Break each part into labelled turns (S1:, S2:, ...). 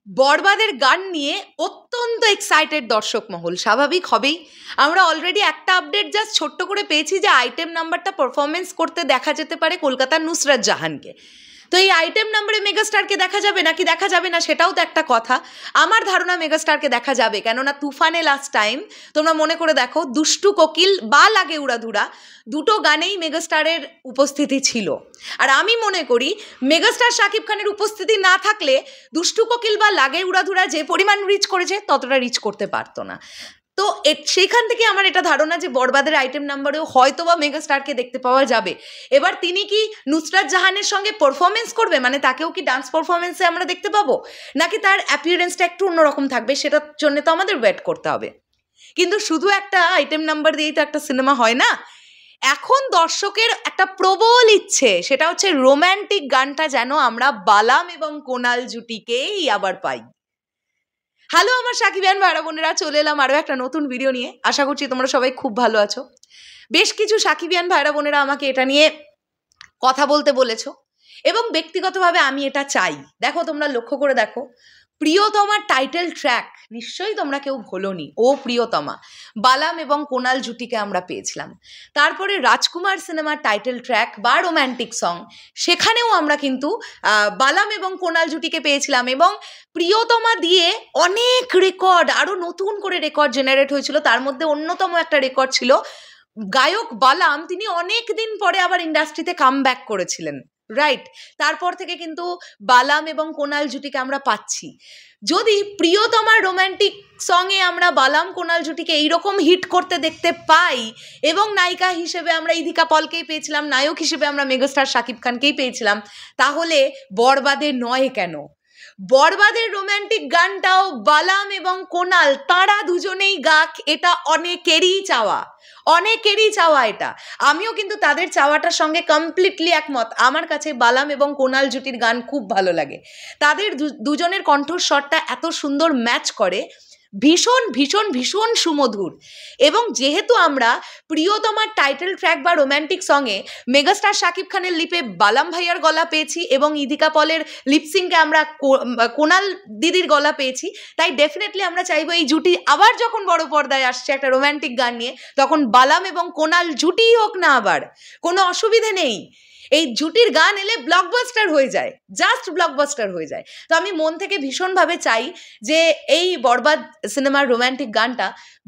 S1: বরবাদের গান নিয়ে অত্যন্ত এক্সাইটেড দর্শক মহল, স্বাভাবিক হবেই। আমরা অলরেডি একটা আপডেট জাস্ট ছোট্ট করে পেয়েছি যে আইটেম নাম্বারটা পারফরমেন্স করতে দেখা যেতে পারে কলকাতার নুসরাত জাহানকে। তো এই আইটেম নাম্বারে মেগাস্টারকে দেখা যাবে নাকি দেখা যাবে না সেটাও তো একটা কথা। আমার ধারণা মেগাস্টারকে দেখা যাবে, কেননা তুফানে লাস্ট টাইম তোমরা মনে করে দেখো দুষ্টু কোকিল বা লাগে উড়াধুরা দুটো গানেই মেগাস্টারের উপস্থিতি ছিল। আর আমি মনে করি মেগাস্টার শাকিব খানের উপস্থিতি না থাকলে দুষ্টু কোকিল বা লাগে উড়াধুরা যে পরিমাণ রিচ করেছে ততটা রিচ করতে পারতো না। তো সেইখান থেকে আমার এটা ধারণা যে বরবাদের আইটেম নাম্বারেও হয়তো বা মেগাস্টারকে দেখতে পাওয়া যাবে। এবার তিনি কি নুসরাত জাহানের সঙ্গে পারফরমেন্স করবে, মানে তাকেও কি ডান্স পারফরমেন্সে আমরা দেখতে পাবো, নাকি তার অ্যাপিয়ারেন্সটা একটু অন্যরকম থাকবে, সেটার জন্য তো আমাদের ওয়েট করতে হবে। কিন্তু শুধু একটা আইটেম নাম্বার দিয়েই তো একটা সিনেমা হয় না। এখন দর্শকের একটা প্রবল ইচ্ছে, সেটা হচ্ছে রোম্যান্টিক গানটা যেন আমরা বালাম এবং কোনাল জুটিকেই আবার পাই। হ্যালো আমার সাকিবিয়ান ভাইরা বোনেরা, চলে এলাম আরও একটা নতুন ভিডিও নিয়ে। আশা করছি তোমরা সবাই খুব ভালো আছো। বেশ কিছু সাকিবিয়ান ভাইরা বোনেরা আমাকে এটা নিয়ে কথা বলতে বলেছো এবং ব্যক্তিগতভাবে আমি এটা চাই। দেখো, তোমরা লক্ষ্য করে দেখো, প্রিয়তমার টাইটেল ট্র্যাক নিশ্চয়ই তোমরা কেউ ভোলোনি। ও প্রিয়তমা, বালাম এবং কোনাল জুটিকে আমরা পেয়েছিলাম। তারপরে রাজকুমার সিনেমার টাইটেল ট্র্যাক বা রোম্যান্টিক সং, সেখানেও আমরা কিন্তু বালাম এবং কোনাল জুটিকে পেয়েছিলাম। এবং প্রিয়তমা দিয়ে অনেক রেকর্ড, আরও নতুন করে রেকর্ড জেনারেট হয়েছিল। তার মধ্যে অন্যতম একটা রেকর্ড ছিল গায়ক বালাম, তিনি অনেক দিন পরে আবার ইন্ডাস্ট্রিতে কাম ব্যাক করেছিলেন, রাইট? তারপর থেকে কিন্তু বালাম এবং কোনাল জুটিকে আমরা পাচ্ছি। যদি প্রিয়তমার রোম্যান্টিক সঙ্গে আমরা বালাম কোনাল জুটিকে এইরকম হিট করতে দেখতে পাই, এবং নায়িকা হিসেবে আমরা ইধিকা পলকেই পেয়েছিলাম, নায়ক হিসেবে আমরা মেগাস্টার শাকিব খানকেই পেয়েছিলাম, তাহলে বরবাদে নয় কেন? বরবাদের রোম্যান্টিক গানটাও বালাম এবং কোনাল তারা দুজনেই গাক, এটা অনেকেরই চাওয়া, অনেকেরই চাওয়া এটা। আমিও কিন্তু তাদের চাওয়াটার সঙ্গে কমপ্লিটলি একমত। আমার কাছে বালাম এবং কোনাল জুটির গান খুব ভালো লাগে। তাদের দুজনের কণ্ঠস্বরটা এত সুন্দর ম্যাচ করে, ভীষণ ভীষণ ভীষণ সুমধুর। এবং যেহেতু আমরা প্রিয়তমার টাইটেল ট্র্যাক বা রোম্যান্টিক সঙ্গে মেগাস্টার শাকিব খানের লিপে বালাম ভাইয়ার গলা পেয়েছি এবং ইধিকা পলের লিপসিংকে আমরা কোনাল দিদির গলা পেয়েছি, তাই ডেফিনেটলি আমরা চাইবো এই জুটি আবার যখন বড় পর্দায় আসছে একটা রোম্যান্টিক গান নিয়ে, তখন বালাম এবং কোনাল জুটিই হোক না, আবার কোনো অসুবিধে নেই। এই জুটির গান এলে ব্লকবাস্টার হয়ে যায়, জাস্ট ব্লকবাস্টার হয়ে যায়। তো আমি মন থেকে ভীষণভাবে চাই যে এই বরবাদ সিনেমার রোম্যান্টিক গানটা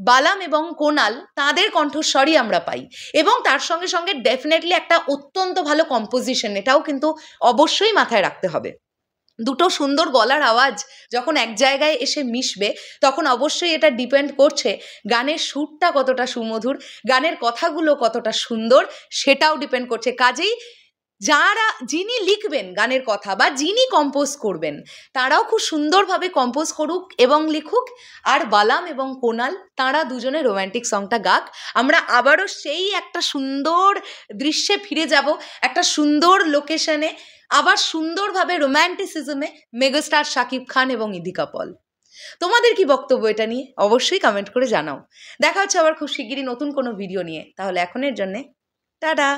S1: বালাম এবং কোনাল তাদের কণ্ঠস্বরই আমরা পাই, এবং তার সঙ্গে সঙ্গে ডেফিনেটলি একটা অত্যন্ত ভালো কম্পোজিশন, এটাও কিন্তু অবশ্যই মাথায় রাখতে হবে। দুটো সুন্দর গলার আওয়াজ যখন এক জায়গায় এসে মিশবে, তখন অবশ্যই এটা ডিপেন্ড করছে গানের সুরটা কতটা সুমধুর, গানের কথাগুলো কতটা সুন্দর, সেটাও ডিপেন্ড করছে। কাজেই যিনি লিখবেন গানের কথা বা যিনি কম্পোজ করবেন, তারাও খুব সুন্দরভাবে কম্পোজ করুক এবং লিখুক, আর বালাম এবং কোনাল তারা দুজনে রোম্যান্টিক সংটা গাক। আমরা আবারও সেই একটা সুন্দর দৃশ্যে ফিরে যাব, একটা সুন্দর লোকেশনে, আবার সুন্দরভাবে রোম্যান্টিসিজমে মেগাস্টার শাকিব খান এবং ইধিকা পল। তোমাদের কি বক্তব্য এটা নিয়ে অবশ্যই কমেন্ট করে জানাও। দেখা হচ্ছে আবার খুব শিগগিরই নতুন কোনো ভিডিও নিয়ে। তাহলে এখনের জন্যে টাটা।